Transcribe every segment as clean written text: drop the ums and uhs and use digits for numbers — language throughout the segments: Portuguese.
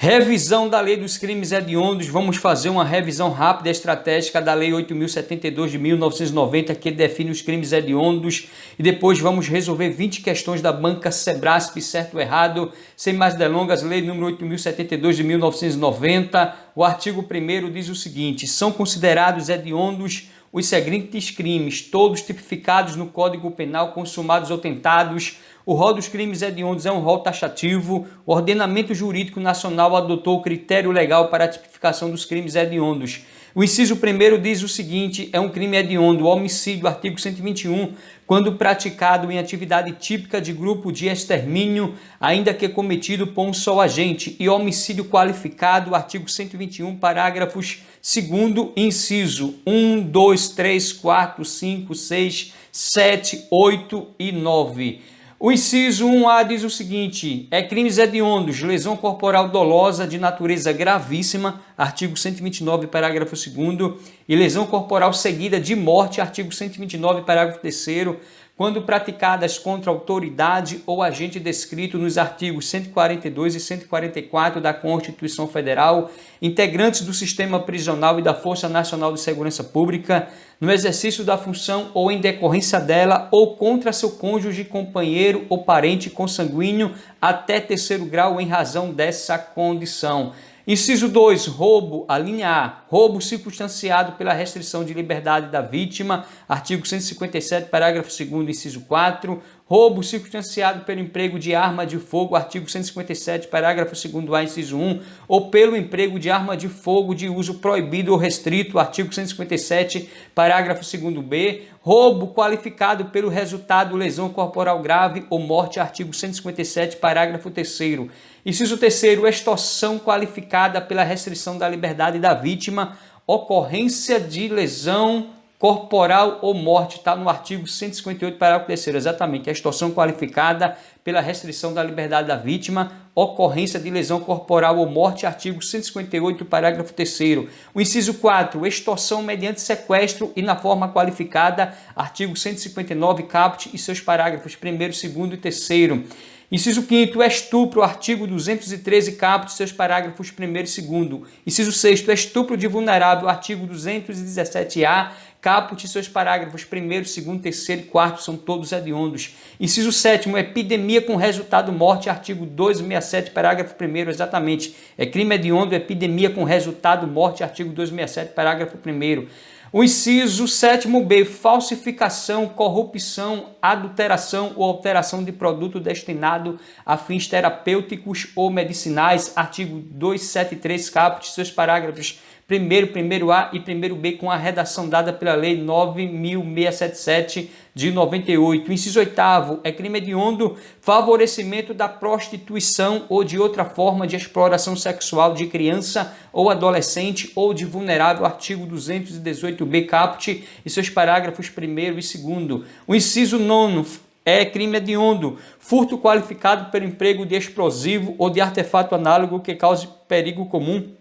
Revisão da Lei dos Crimes Hediondos. Vamos fazer uma revisão rápida e estratégica da Lei 8.072 de 1990, que define os crimes hediondos, e depois vamos resolver 20 questões da banca Sebrasp, certo ou errado. Sem mais delongas, Lei número 8.072 de 1990, o artigo 1º diz o seguinte: são considerados hediondos os seguintes crimes, todos tipificados no Código Penal, consumados ou tentados. O rol dos crimes hediondos é um rol taxativo. O ordenamento jurídico nacional adotou o critério legal para a tipificação dos crimes hediondos. O inciso 1º diz o seguinte: é um crime hediondo, o homicídio, artigo 121, quando praticado em atividade típica de grupo de extermínio, ainda que cometido por um só agente, e homicídio qualificado, artigo 121, parágrafos 2º, inciso 1, 2, 3, 4, 5, 6, 7, 8 e 9. O inciso 1A diz o seguinte: é crimes hediondos, lesão corporal dolosa de natureza gravíssima, artigo 129, parágrafo 2º, e lesão corporal seguida de morte, artigo 129, parágrafo 3º, quando praticadas contra autoridade ou agente descrito nos artigos 142 e 144 da Constituição Federal, integrantes do sistema prisional e da Força Nacional de Segurança Pública, no exercício da função ou em decorrência dela, ou contra seu cônjuge, companheiro ou parente consanguíneo até 3º grau em razão dessa condição. Inciso 2, roubo, a linha A, roubo circunstanciado pela restrição de liberdade da vítima, artigo 157, parágrafo 2º, inciso 4, roubo circunstanciado pelo emprego de arma de fogo, artigo 157, parágrafo 2º-A, inciso 1, ou pelo emprego de arma de fogo de uso proibido ou restrito, artigo 157, parágrafo 2º-B, roubo qualificado pelo resultado lesão corporal grave ou morte, artigo 157, parágrafo 3º. Inciso 3º, extorsão qualificada pela restrição da liberdade da vítima, ocorrência de lesão corporal ou morte, está no artigo 158, parágrafo 3º, exatamente, a extorsão qualificada pela restrição da liberdade da vítima, ocorrência de lesão corporal ou morte, artigo 158, parágrafo 3º. O inciso 4, extorsão mediante sequestro e na forma qualificada, artigo 159, caput e seus parágrafos 1º, 2º e 3º. Inciso 5º, estupro, artigo 213, caput, seus parágrafos 1º e 2º. Inciso 6º, estupro de vulnerável, artigo 217-A, caput, seus parágrafos 1º, 2º, 3º e 4º, são todos hediondos. Inciso 7º, epidemia com resultado morte, artigo 267, parágrafo 1º, exatamente. É crime hediondo, epidemia com resultado morte, artigo 267, parágrafo 1º. O inciso 7º-B, falsificação, corrupção, adulteração ou alteração de produto destinado a fins terapêuticos ou medicinais, artigo 273, caput, seus parágrafos 1º, 1º-A e 1º-B, com a redação dada pela Lei 9.677 de 98. O inciso 8º, é crime hediondo, favorecimento da prostituição ou de outra forma de exploração sexual de criança ou adolescente ou de vulnerável, artigo 218-B, caput e seus parágrafos 1º e 2º. O inciso 9º, é crime hediondo, furto qualificado pelo emprego de explosivo ou de artefato análogo que cause perigo comum,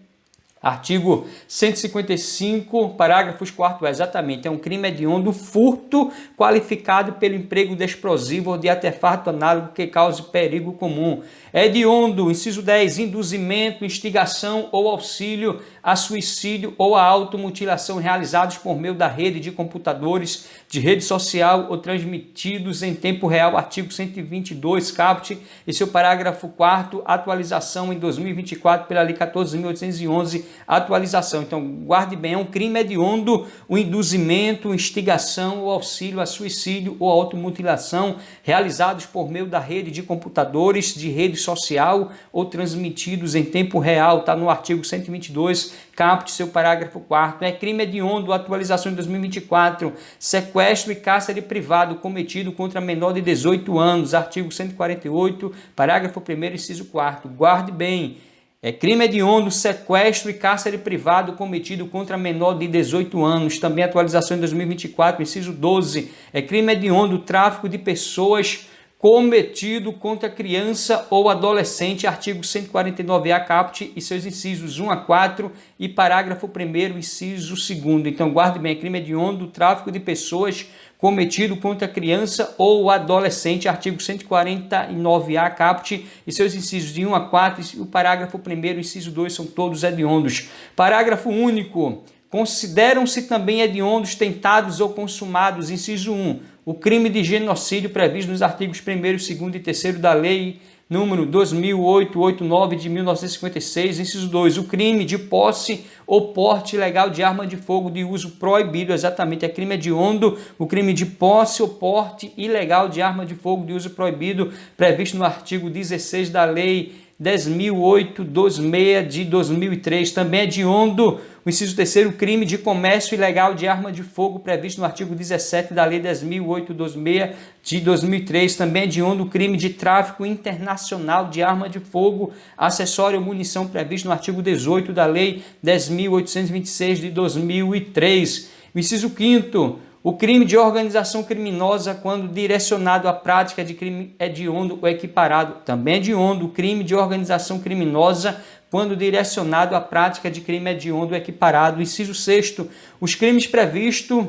artigo 155, parágrafos 4º, exatamente, é um crime hediondo, furto qualificado pelo emprego de explosivo ou de artefato análogo que cause perigo comum. Hediondo, inciso 10, induzimento, instigação ou auxílio a suicídio ou a automutilação realizados por meio da rede de computadores, de rede social ou transmitidos em tempo real, artigo 122, caput e seu parágrafo 4º, atualização em 2024 pela Lei 14.811, atualização. Então, guarde bem, é um crime hediondo o induzimento, instigação ou auxílio a suicídio ou automutilação realizados por meio da rede de computadores, de rede social ou transmitidos em tempo real, está no artigo 122, caput, seu parágrafo 4º. É crime hediondo, atualização em 2024, sequestro e cárcere privado cometido contra menor de 18 anos, artigo 148, parágrafo 1º, inciso 4º. Guarde bem, é crime hediondo, sequestro e cárcere privado cometido contra menor de 18 anos, também atualização em 2024, inciso 12. É crime hediondo, tráfico de pessoas cometido contra criança ou adolescente, artigo 149A caput e seus incisos 1 a 4 e parágrafo 1º, inciso 2º. Então, guarde bem, crime hediondo, tráfico de pessoas cometido contra criança ou adolescente, artigo 149A caput e seus incisos de 1 a 4 e o parágrafo 1º, inciso 2 são todos hediondos. Parágrafo único. Consideram-se também hediondos tentados ou consumados, inciso 1, o crime de genocídio previsto nos artigos 1º, 2º e 3º da Lei número 2889 de 1956, inciso 2, o crime de posse ou porte ilegal de arma de fogo de uso proibido, exatamente, é crime hediondo, o crime de posse ou porte ilegal de arma de fogo de uso proibido, previsto no artigo 16 da Lei 10.826 de 2003, também é hediondo o inciso 3º, crime de comércio ilegal de arma de fogo previsto no artigo 17 da Lei 10.826 de 2003, também é hediondo o crime de tráfico internacional de arma de fogo, acessório ou munição previsto no artigo 18 da Lei 10.826 de 2003. O inciso 5º, o crime de organização criminosa quando direcionado à prática de crime hediondo ou equiparado, também é hediondo o crime de organização criminosa quando direcionado à prática de crime hediondo ou equiparado. Inciso 6º, os crimes previstos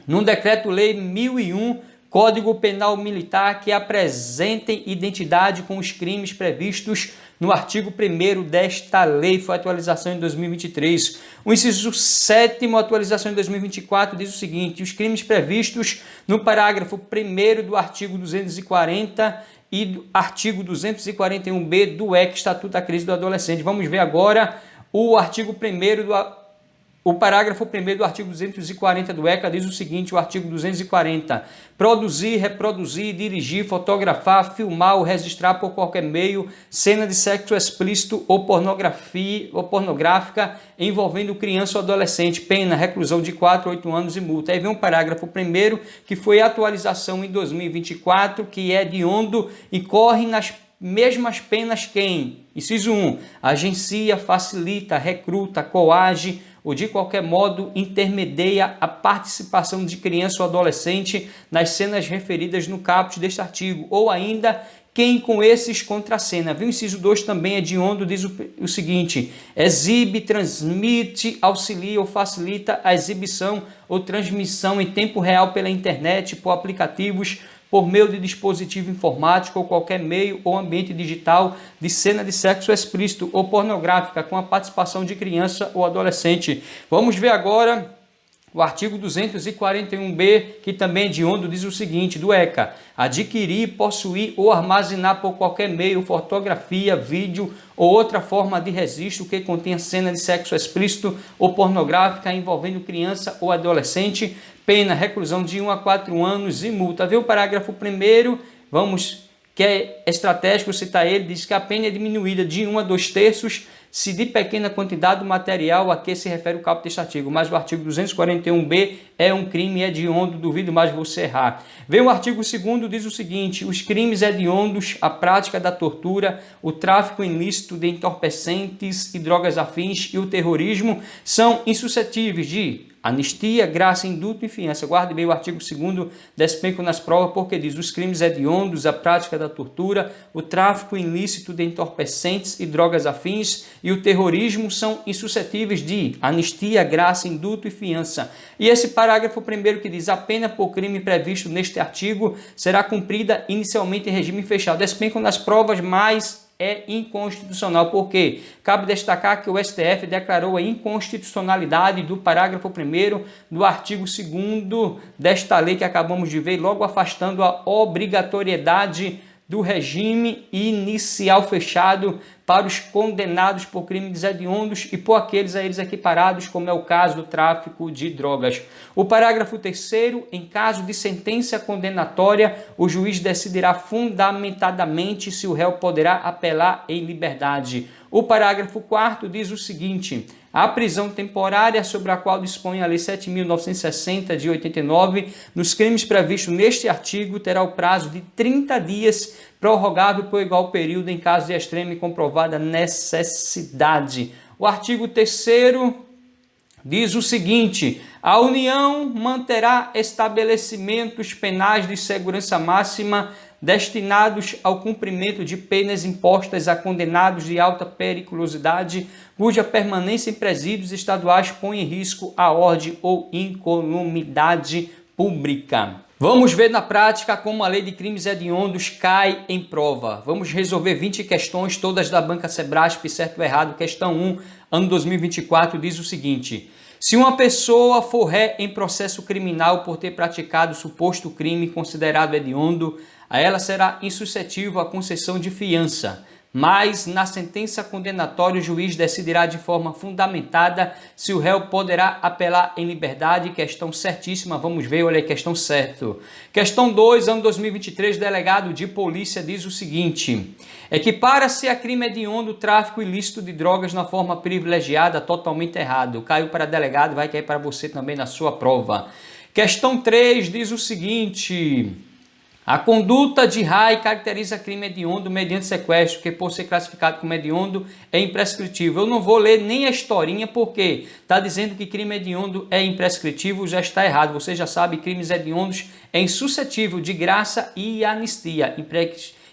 no Decreto-Lei 1001, Código Penal Militar, que apresentem identidade com os crimes previstos no artigo 1º desta lei, foi atualização em 2023. O inciso 7º, atualização em 2024, diz o seguinte: os crimes previstos no parágrafo 1º do artigo 240 e do artigo 241b do EC, Estatuto da Crise do Adolescente. Vamos ver agora o artigo 1º o parágrafo 1º do artigo 240 do ECA diz o seguinte, o artigo 240, produzir, reproduzir, dirigir, fotografar, filmar ou registrar por qualquer meio cena de sexo explícito ou pornográfica envolvendo criança ou adolescente, pena, reclusão de 4 a 8 anos e multa. Aí vem o parágrafo 1º, que foi a atualização em 2024, que é hediondo e corre nas mesmas penas quem? Inciso 1, agencia, facilita, recruta, coage ou de qualquer modo intermedia a participação de criança ou adolescente nas cenas referidas no caput deste artigo, ou ainda quem com esses contracena. O inciso 2 também é hediondo, diz o seguinte, exibe, transmite, auxilia ou facilita a exibição ou transmissão em tempo real pela internet, por aplicativos, por meio de dispositivo informático ou qualquer meio ou ambiente digital de cena de sexo explícito ou pornográfica com a participação de criança ou adolescente. Vamos ver agora o artigo 241b, que também é hediondo, diz o seguinte, do ECA, adquirir, possuir ou armazenar por qualquer meio fotografia, vídeo ou outra forma de registro que contenha cena de sexo explícito ou pornográfica envolvendo criança ou adolescente, pena, reclusão de 1 a 4 anos e multa. Vê o parágrafo 1º, que é estratégico citar ele, diz que a pena é diminuída de 1 a 2/3 se de pequena quantidade do material a que se refere o caput deste artigo, mas o artigo 241b é um crime hediondo, duvido mais você errar. Vem o artigo 2º, diz o seguinte, os crimes hediondos, a prática da tortura, o tráfico ilícito de entorpecentes e drogas afins e o terrorismo são insuscetíveis de anistia, graça, indulto e fiança. Guarde bem o artigo 2º, despenco nas provas, porque diz os crimes hediondos, a prática da tortura, o tráfico ilícito de entorpecentes e drogas afins e o terrorismo são insuscetíveis de anistia, graça, indulto e fiança. E esse parágrafo 1º que diz a pena por crime previsto neste artigo será cumprida inicialmente em regime fechado. Despenco nas provas, mas é inconstitucional, porque cabe destacar que o STF declarou a inconstitucionalidade do parágrafo 1º do artigo 2º desta lei que acabamos de ver, logo afastando a obrigatoriedade do regime inicial fechado para os condenados por crimes hediondos e por aqueles a eles equiparados, como é o caso do tráfico de drogas. O parágrafo 3º, em caso de sentença condenatória, o juiz decidirá fundamentadamente se o réu poderá apelar em liberdade. O parágrafo 4º diz o seguinte, a prisão temporária sobre a qual dispõe a Lei 7.960 de 89, nos crimes previstos neste artigo, terá o prazo de 30 dias, prorrogável por igual período em caso de extrema e comprovada necessidade. O artigo 3º diz o seguinte, a União manterá estabelecimentos penais de segurança máxima destinados ao cumprimento de penas impostas a condenados de alta periculosidade, cuja permanência em presídios estaduais põe em risco a ordem ou incolumidade pública. Vamos ver na prática como a lei de crimes hediondos cai em prova. Vamos resolver 20 questões, todas da banca Sebrasp, certo ou errado. Questão 1, ano 2024, diz o seguinte: se uma pessoa for ré em processo criminal por ter praticado suposto crime considerado hediondo, a ela será insuscetível à concessão de fiança, mas na sentença condenatória o juiz decidirá de forma fundamentada se o réu poderá apelar em liberdade. Questão certíssima, vamos ver, olha aí, questão certo. Questão 2, ano 2023, delegado de polícia diz o seguinte: equipara-se a crime hediondo o tráfico ilícito de drogas na forma privilegiada, totalmente errado. Caiu para delegado, vai cair para você também na sua prova. Questão 3 diz o seguinte: a conduta de RAI caracteriza crime hediondo mediante sequestro, que por ser classificado como hediondo é imprescritível. Eu não vou ler nem a historinha porque está dizendo que crime hediondo é imprescritível, já está errado. Você já sabe, crimes hediondos é insuscetível de graça e anistia.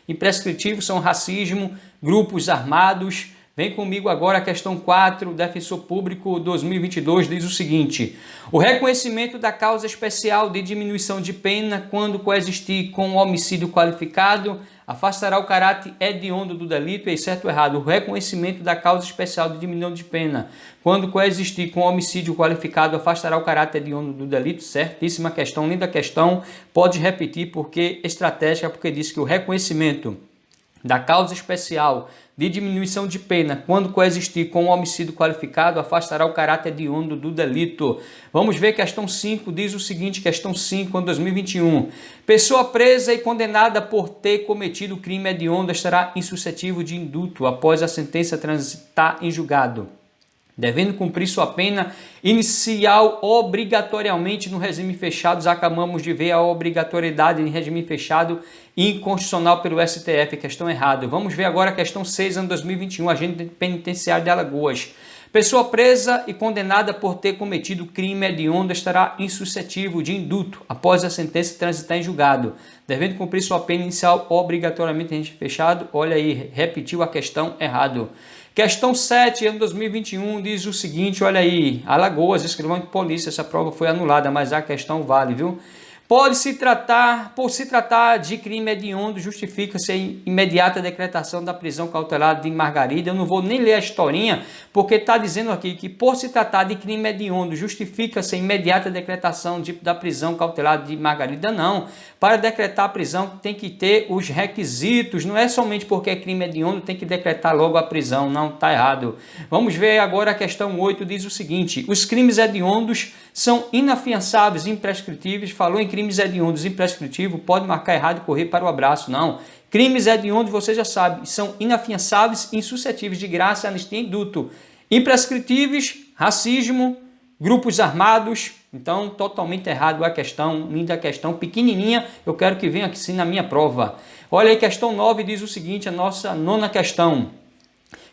Imprescritível são racismo, grupos armados. Vem comigo agora a questão 4, Defensor Público 2022, diz o seguinte: o reconhecimento da causa especial de diminuição de pena quando coexistir com o homicídio qualificado afastará o caráter hediondo do delito. É certo ou errado? O reconhecimento da causa especial de diminuição de pena quando coexistir com o homicídio qualificado afastará o caráter hediondo do delito. Certíssima questão, linda questão. Pode repetir porque estratégica, porque diz que o reconhecimento da causa especial de diminuição de pena quando coexistir com o homicídio qualificado afastará o caráter hediondo do delito. Vamos ver questão 5, diz o seguinte, questão 5, ano 2021. Pessoa presa e condenada por ter cometido crime hediondo estará insuscetível de indulto após a sentença transitar em julgado, devendo cumprir sua pena inicial obrigatoriamente no regime fechado. Já acabamos de ver a obrigatoriedade em regime fechado inconstitucional pelo STF, questão errada. Vamos ver agora a questão 6, ano 2021, agente penitenciário de Alagoas. Pessoa presa e condenada por ter cometido crime hediondo estará insuscetível de indulto após a sentença transitar em julgado, devendo cumprir sua pena inicial obrigatoriamente em regime fechado. Olha aí, repetiu a questão errado. Questão 7, ano 2021, diz o seguinte, olha aí, Alagoas, escrivão de polícia, essa prova foi anulada, mas a questão vale, viu? Por se tratar de crime hediondo, justifica-se a imediata decretação da prisão cautelar de Margarida. Eu não vou nem ler a historinha, porque está dizendo aqui que por se tratar de crime hediondo, justifica-se a imediata decretação da prisão cautelar de Margarida. Não, para decretar a prisão tem que ter os requisitos, não é somente porque é crime hediondo tem que decretar logo a prisão, não, está errado. Vamos ver agora a questão 8, diz o seguinte: os crimes hediondos são inafiançáveis e imprescritíveis. Falou em crimes hediondos imprescritíveis, pode marcar errado e correr para o abraço. Não. Crimes hediondos, você já sabe, são inafiançáveis e insuscetíveis de graça, anistia e indulto. Imprescritíveis, racismo, grupos armados. Então, totalmente errado a questão, linda questão, pequenininha, eu quero que venha aqui sim na minha prova. Olha aí, questão 9 diz o seguinte, a nossa 9ª questão.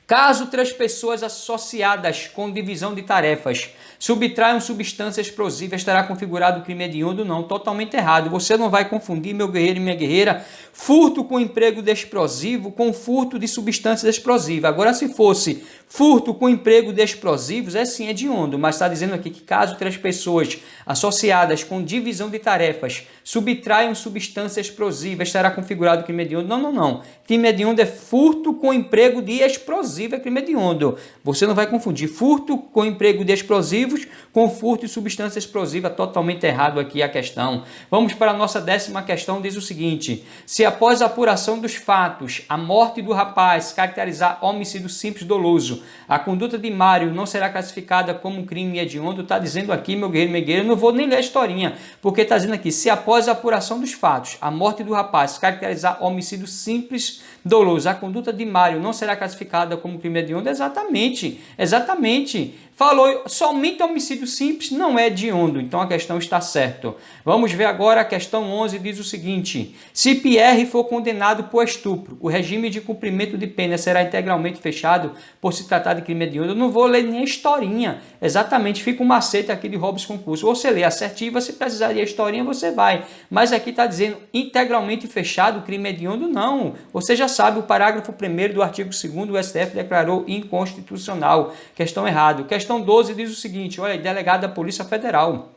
Caso 3 pessoas associadas com divisão de tarefas subtraiam substância explosiva, estará configurado o crime hediondo? Não, totalmente errado. Você não vai confundir, meu guerreiro e minha guerreira, furto com emprego de explosivo com furto de substâncias explosivas. Agora, se fosse furto com emprego de explosivos, é sim hediondo, mas está dizendo aqui que caso 3 pessoas associadas com divisão de tarefas subtraiam substância explosiva, estará configurado o crime hediondo? Não, não, não. Crime hediondo é furto com emprego de explosivo, é crime hediondo. Você não vai confundir furto com emprego de explosivos com furto de substância explosiva, totalmente errado aqui a questão. Vamos para a nossa 10ª questão, diz o seguinte: se após a apuração dos fatos, a morte do rapaz caracterizar homicídio simples doloso, a conduta de Mário não será classificada como crime hediondo. Está dizendo aqui, meu guerreiro, minha guerreira, eu não vou nem ler a historinha, porque está dizendo aqui, se após a apuração dos fatos, a morte do rapaz caracterizar homicídio simples doloso, a conduta de Mário não será classificada como crime hediondo. Exatamente, exatamente. Falou somente homicídio simples, não é hediondo, então a questão está certa. Vamos ver agora a questão 11, diz o seguinte: se Pierre for condenado por estupro, o regime de cumprimento de pena será integralmente fechado por se tratar de crime hediondo, eu não vou ler nem a historinha. Exatamente, fica um macete aqui de Robson Concurso. Você lê assertiva, se precisar de a historinha, você vai. Mas aqui está dizendo integralmente fechado o crime hediondo, não. Você já sabe, o parágrafo 1º do artigo 2º, o STF declarou inconstitucional. Questão errada. Questão 12 diz o seguinte, olha aí, delegado da Polícia Federal.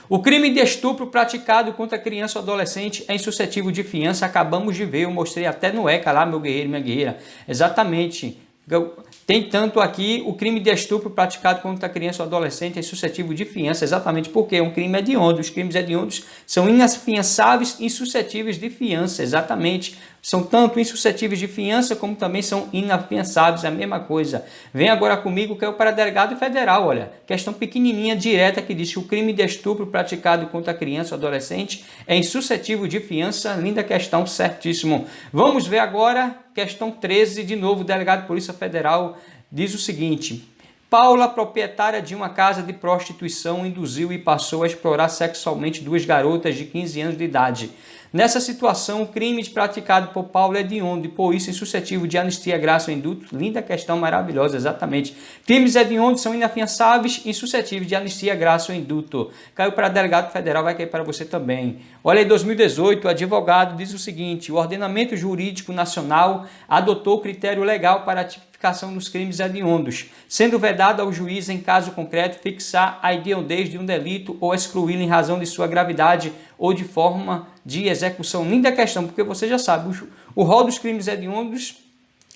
O crime de estupro praticado contra criança ou adolescente é insuscetível de fiança. Acabamos de ver, eu mostrei até no ECA lá, meu guerreiro, minha guerreira. Exatamente. Tem tanto aqui, o crime de estupro praticado contra criança ou adolescente é suscetível de fiança, exatamente porque é um crime hediondo. Os crimes hediondos são inafiançáveis e insuscetíveis de fiança, exatamente. São tanto insuscetíveis de fiança como também são inafiançáveis, é a mesma coisa. Vem agora comigo que é o para delegado federal, olha. Questão pequenininha, direta, que diz que o crime de estupro praticado contra criança ou adolescente é insuscetível de fiança. Linda questão, certíssimo. Vamos ver agora, questão 13, de novo, o delegado de Polícia Federal diz o seguinte. Paula, proprietária de uma casa de prostituição, induziu e passou a explorar sexualmente 2 garotas de 15 anos de idade. Nessa situação, o crime praticado por Paula é hediondo e, por isso, insuscetível de anistia, graça ou indulto. Linda questão, maravilhosa, exatamente. Crimes hediondos são inafiançáveis e insuscetíveis de anistia, graça ou indulto. Caiu para delegado federal, vai cair para você também. Olha aí, 2018, o advogado diz o seguinte, o ordenamento jurídico nacional adotou critério legal para a tipificação dos crimes hediondos, sendo vedado ao juiz, em caso concreto, fixar a hediondez de um delito ou excluí-lo em razão de sua gravidade ou de forma de execução. Linda questão, porque você já sabe, o rol dos crimes hediondos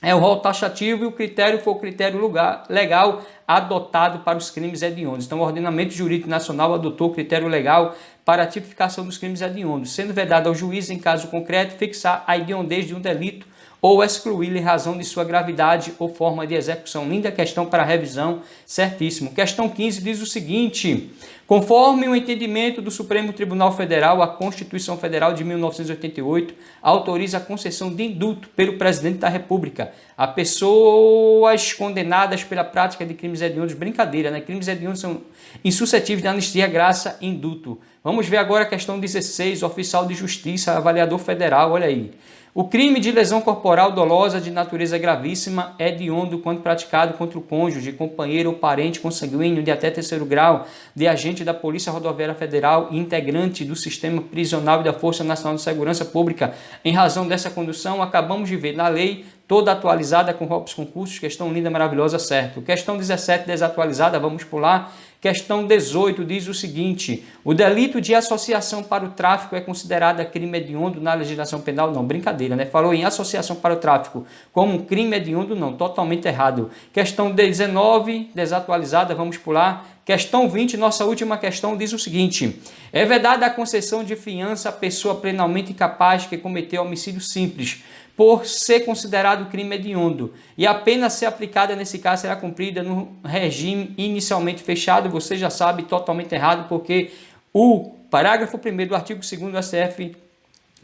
é o rol taxativo e o critério foi o critério legal adotado para os crimes hediondos. Então, o ordenamento jurídico nacional adotou o critério legal para a tipificação dos crimes hediondos, sendo vedado ao juiz, em caso concreto, fixar a hediondez de um delito ou excluí-lo em razão de sua gravidade ou forma de execução. Linda questão para revisão, certíssimo. Questão 15 diz o seguinte, conforme o entendimento do Supremo Tribunal Federal, a Constituição Federal de 1988 autoriza a concessão de indulto pelo Presidente da República a pessoas condenadas pela prática de crimes hediondos. Brincadeira, né? Crimes hediondos são insuscetíveis de anistia, graça e indulto. Vamos ver agora a questão 16, oficial de justiça, avaliador federal, olha aí. O crime de lesão corporal dolosa de natureza gravíssima é hediondo quando praticado contra o cônjuge, companheiro ou parente consanguíneo de até 3º grau de agente da Polícia Rodoviária Federal e integrante do sistema prisional e da Força Nacional de Segurança Pública. Em razão dessa condução, acabamos de ver na lei toda atualizada com Robson Concursos, questão linda, maravilhosa, certo. Questão 17, desatualizada, vamos pular. Questão 18 diz o seguinte, o delito de associação para o tráfico é considerado crime hediondo na legislação penal? Não, brincadeira, né? Falou em associação para o tráfico como um crime hediondo? Não, totalmente errado. Questão 19, desatualizada, vamos pular. Questão 20, nossa última questão, diz o seguinte, é vedada a concessão de fiança à pessoa plenamente incapaz que cometeu homicídio simples, por ser considerado crime hediondo, e a pena a ser aplicada nesse caso será cumprida no regime inicialmente fechado. Você já sabe, totalmente errado, porque o parágrafo 1º do artigo 2º do STF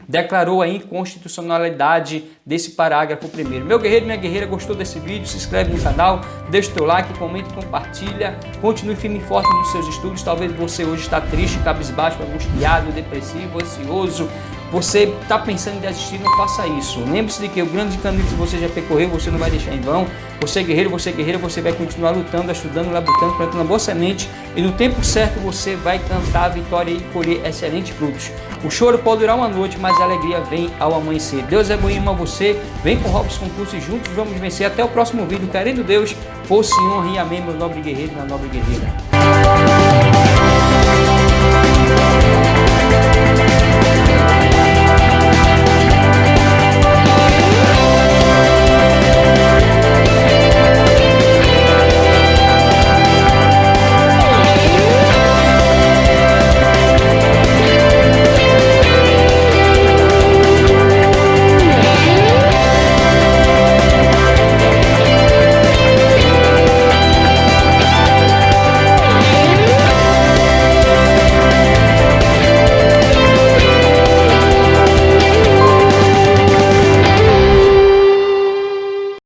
declarou a inconstitucionalidade desse parágrafo 1º. Meu guerreiro, minha guerreira, gostou desse vídeo? Se inscreve no canal, deixa o teu like, comente, compartilha, continue firme e forte nos seus estudos. Talvez você hoje está triste, cabisbaixo, angustiado, depressivo, ansioso. Você está pensando em desistir, não faça isso. Lembre-se de que o grande caminho que você já percorreu, você não vai deixar em vão. Você é guerreiro, você é guerreira, você vai continuar lutando, estudando, labutando, plantando uma boa semente. E no tempo certo você vai cantar a vitória e colher excelentes frutos. O choro pode durar uma noite, mas a alegria vem ao amanhecer. Deus é bom e ama você. Vem com Robson Concursos e juntos vamos vencer. Até o próximo vídeo. Querendo Deus, força e honra e amém, meu nobre guerreiro e minha nobre guerreira.